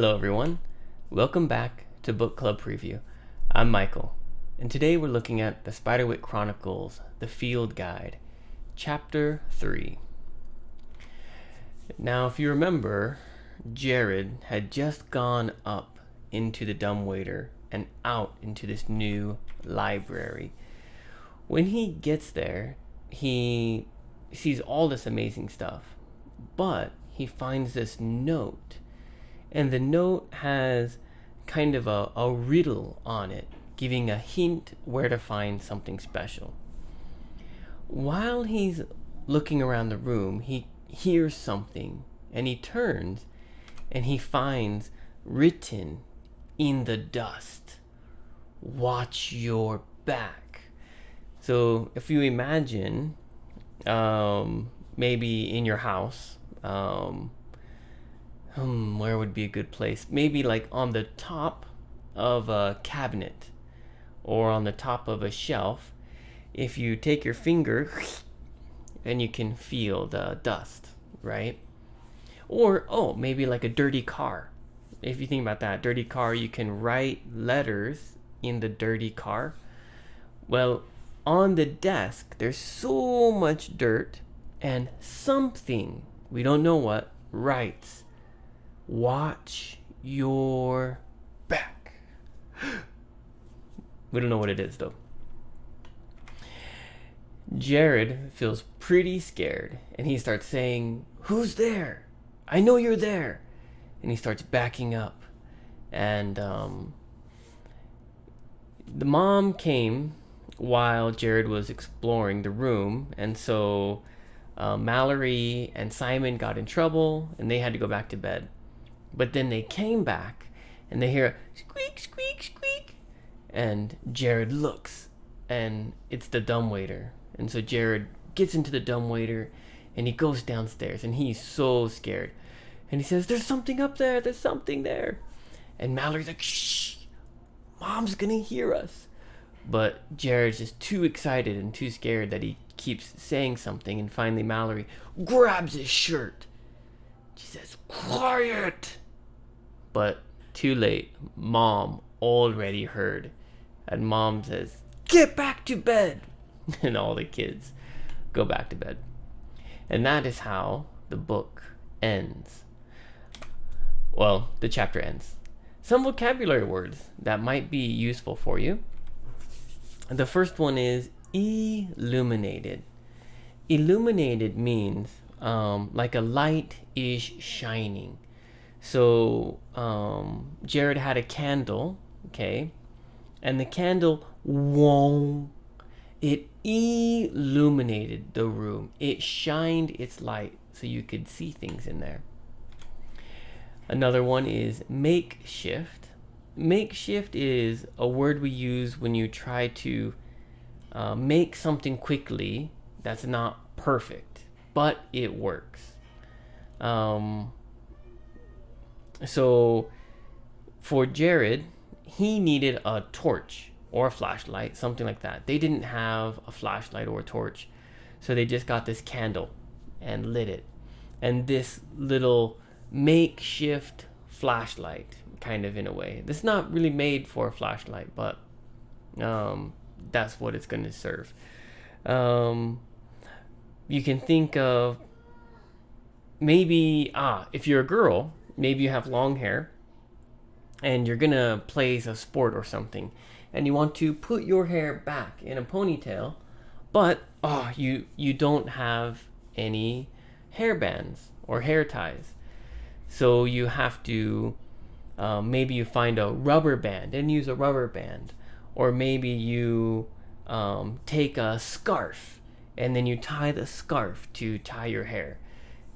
Hello everyone, welcome back to Book Club Preview. I'm Michael, and today we're looking at the Spiderwick Chronicles, the Field Guide, Chapter 3. Now if you remember, Jared had just gone up into the dumbwaiter and out into this new library. When he gets there, he sees all this amazing stuff, but he finds this note. And the note has kind of a riddle on it, giving a hint where to find something special. While he's looking around the room, he hears something, and he turns, and he finds written in the dust, "Watch your back." So if you imagine, maybe in your house, where would be a good place? Maybe like on the top of a cabinet or on the top of a shelf. If you take your finger and you can feel the dust, right? Or, maybe like a dirty car. If you think about that, dirty car, you can write letters in the dirty car. Well, on the desk, there's so much dirt and something, we don't know what, writes, "Watch your back." We don't know what it is though. Jared feels pretty scared and he starts saying, "Who's there? I know you're there." And he starts backing up. And the mom came while Jared was exploring the room, and so Mallory and Simon got in trouble and they had to go back to bed. But then they came back and they hear a squeak, squeak, squeak. And Jared looks and it's the dumbwaiter. And so Jared gets into the dumbwaiter and he goes downstairs and he's so scared. And he says, "There's something up there. There's something there." And Mallory's like, "Shh, Mom's gonna hear us." But Jared's just too excited and too scared that he keeps saying something. And finally Mallory grabs his shirt. She says, "Quiet!" But too late. Mom already heard. And Mom says, "Get back to bed!" And all the kids go back to bed. And that is how the book ends. Well, the chapter ends. Some vocabulary words that might be useful for you. The first one is illuminated. Illuminated means like a light is shining. So Jared had a candle, okay, and the candle, it illuminated the room. It shined its light so you could see things in there. Another one is makeshift. Makeshift is a word we use when you try to make something quickly that's not perfect, but it works. So for Jared, he needed a torch or a flashlight, something like that. They didn't have a flashlight or a torch, so they just got this candle and lit it. And this little makeshift flashlight, kind of in a way. This is not really made for a flashlight, but that's what it's going to serve. You can think of maybe, if you're a girl, maybe you have long hair and you're gonna play a sport or something and you want to put your hair back in a ponytail, but you don't have any hair bands or hair ties, so you have to maybe you find a rubber band and use a rubber band, or maybe you take a scarf and then you tie the scarf to tie your hair.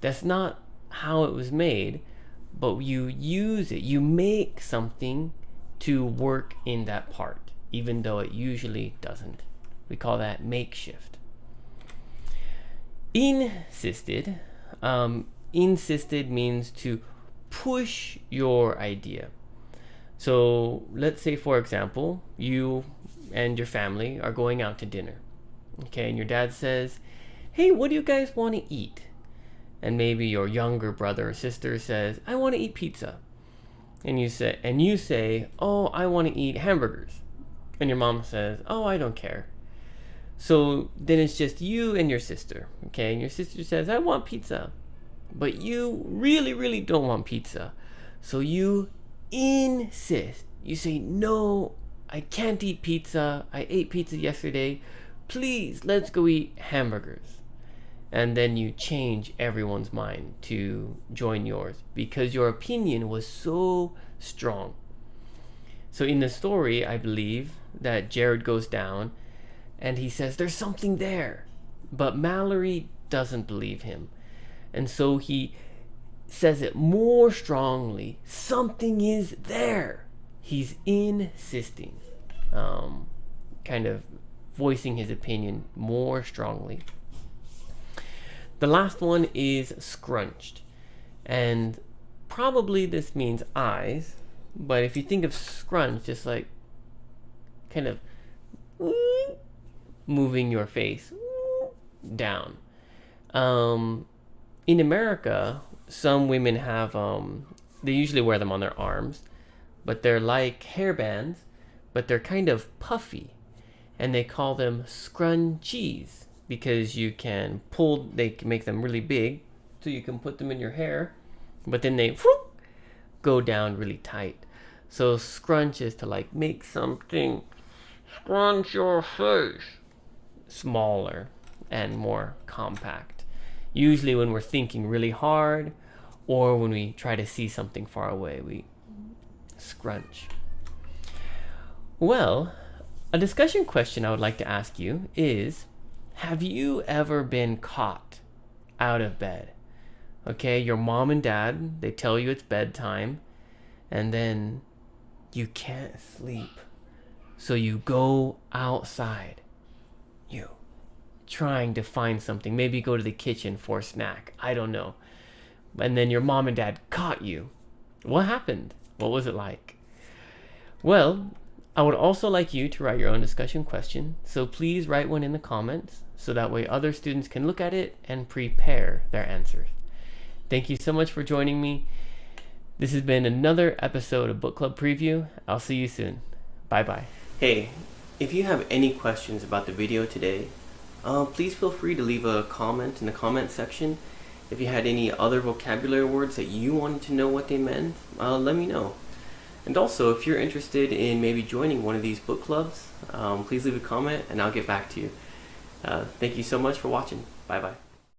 That's not how it was made, but you use it, you make something to work in that part, even though it usually doesn't. We call that makeshift. Insisted. Insisted means to push your idea. So let's say, for example, you and your family are going out to dinner. Okay, and your dad says, "Hey, what do you guys want to eat?" And maybe your younger brother or sister says, "I want to eat pizza." and you say, oh, I want to eat hamburgers, and your mom says, oh, I don't care. So then it's just you and your sister, okay? And your sister says, I want pizza, but you really, really don't want pizza. So you insist. You say, no, I can't eat pizza. I ate pizza yesterday. Please, let's go eat hamburgers. And then you change everyone's mind to join yours because your opinion was so strong. So in the story, I believe that Jared goes down and he says, there's something there. But Mallory doesn't believe him. And so he says it more strongly. Something is there. He's insisting. Kind of voicing his opinion more strongly. The last one is scrunched. And probably this means eyes. But if you think of scrunch, just like kind of moving your face down. In America, some women have, they usually wear them on their arms, but they're like hairbands, but they're kind of puffy, and they call them scrunchies because you can pull, they can make them really big, so you can put them in your hair, but then they go down really tight. So scrunch is to like make something scrunch your face smaller and more compact. Usually when we're thinking really hard or when we try to see something far away, we scrunch. Well, a discussion question I would like to ask you is, have you ever been caught out of bed? Okay, your mom and dad, they tell you it's bedtime, and then you can't sleep. So you go outside. You trying to find something. Maybe go to the kitchen for a snack. I don't know. And then your mom and dad caught you. What happened? What was it like? Well, I would also like you to write your own discussion question. So please write one in the comments so that way other students can look at it and prepare their answers. Thank you so much for joining me. This has been another episode of Book Club Preview. I'll see you soon. Bye-bye. Hey, if you have any questions about the video today, please feel free to leave a comment in the comment section. If you had any other vocabulary words that you wanted to know what they meant, let me know. And also, if you're interested in maybe joining one of these book clubs, please leave a comment and I'll get back to you. Thank you so much for watching. Bye-bye.